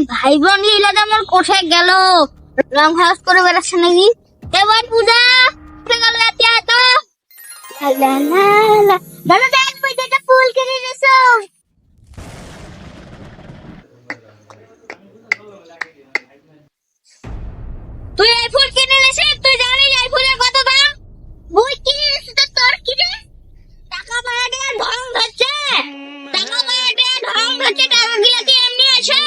ভাই বোন লীলা আমার কোথায় গেল? রং হাউস করে বেড়াচ্ছে নাকি? এবার পূজা গেল এত লা লা লা। দাদা দেখ ভাই একটা ফুল কিনে এনেছো। তুই এই ফুল কিনে এনেছিস? তুই জানিস এই ফুলের কত দাম? বই কিনে এনেছিস তো তোর কি রে? টাকা পাওয়া দেওয়ার ঢং ধরছে। টাকা পাওয়া দেওয়ার ঢং ধরছে, টাকা গিলা কি এমনি আছে?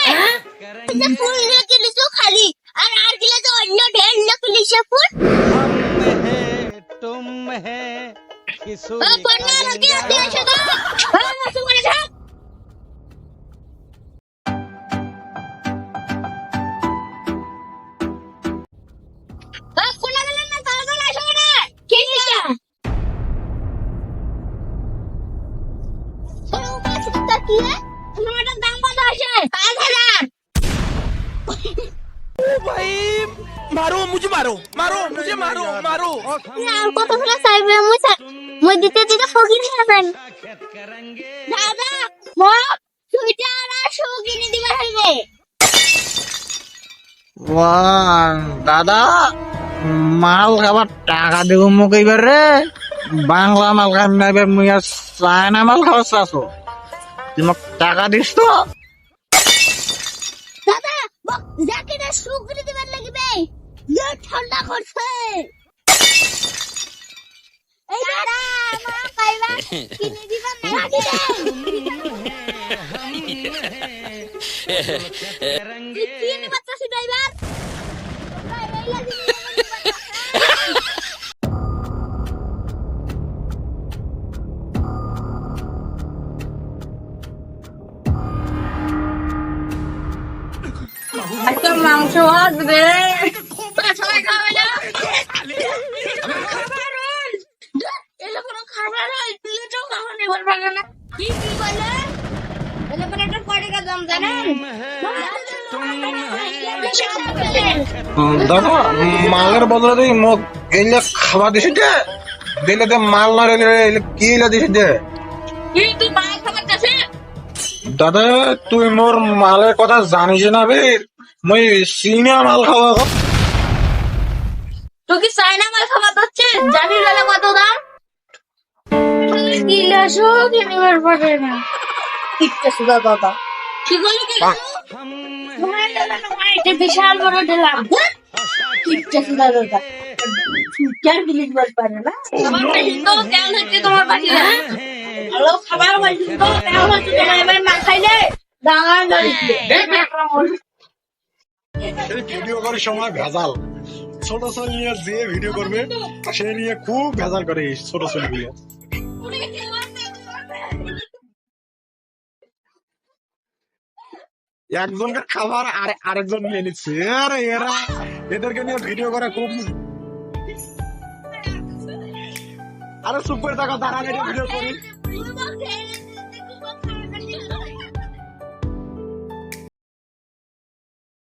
তুই ফুল গুলো কিনেছো খালি, আর গিলা তো অন্য ঢের লোক কিনেছে ফুল। तुम है ও পন্না লোকে আপনি এসে তো মাসু করে থাক। কোনা গেলেন না, তাড়াতাড়ি আসো না। কি নিছা? ও বাচ্চা তা কি রে? তোমার দাম কত আছে? 5000। भाई मारो मुझे मारो मारो मुझे मारो मारो আর কত করে চাইবে? মই দিতে দিতে ফকির খাবেন। দাদা মো সুইটার আর শু কিনে দিবা হইবে। দাদা মাল খাবার টাকা দিব মোক এইবার রে। বাংলা মাল খাই না, এবার মুই আর চায়না মাল খাওয়া চাচ্ছ। তুই মোক টাকা দিস তো? দাদা জ্যাকেটে শু কিনে দিবার লাগবে। যে ঠান্ডা করছে। এই দাদা মা পাইবা কিনে দিবা নাকি রে? কিনে বাচ্চা ড্রাইভার। একটা মাংস আসবে। সবাই খাবে না? এলো কোনো খাবার হয় প্লেটও খাওয়ানো পারবে না। কি বলে? এলো কোনো একটা পড়ে গেলাম জানেন? দাদা মালের বদলে তুই মোক এলে খাবার দিস দে। দিলে তো মাল না রে, কি এলে দিস দে। কিন্তু মাল খাবার কাছে দাদা তুই মোর মালের কথা জানিস না বে। মুই সিনা মাল খাওয়া। তুই কি চাইনা মাল খাবার হচ্ছে? জানি গেলে কত দাম? গিলাসও কিনবার পারে না। ঠিকটা সুদা দাদা কি বলি কি? তোমার দাদা তোমার এটা বিশাল বড় দিলাম। ঠিকটা সুদা দাদা সুইটার বিলিট বার পারে না। আমার পাশে তো তেল হচ্ছে তোমার পাশে। ভালো খাবার পাইছি তো তেল হচ্ছে তোমার। এবার না খাইলে ডাঙা ধরিছে। এই ভিডিও করার সময় ভেজাল। ছোট ছোট নিয়ে যে ভিডিও করবে সে নিয়ে খুব ভেজাল করে এই ছোট ছোট গুলো। একজনকে খাবার আর আরেকজন নিয়ে নিচ্ছে। আরে এরা এদেরকে নিয়ে ভিডিও করা খুব। আরে চুপ করে থাকো, দাঁড়ালে ভিডিও করি।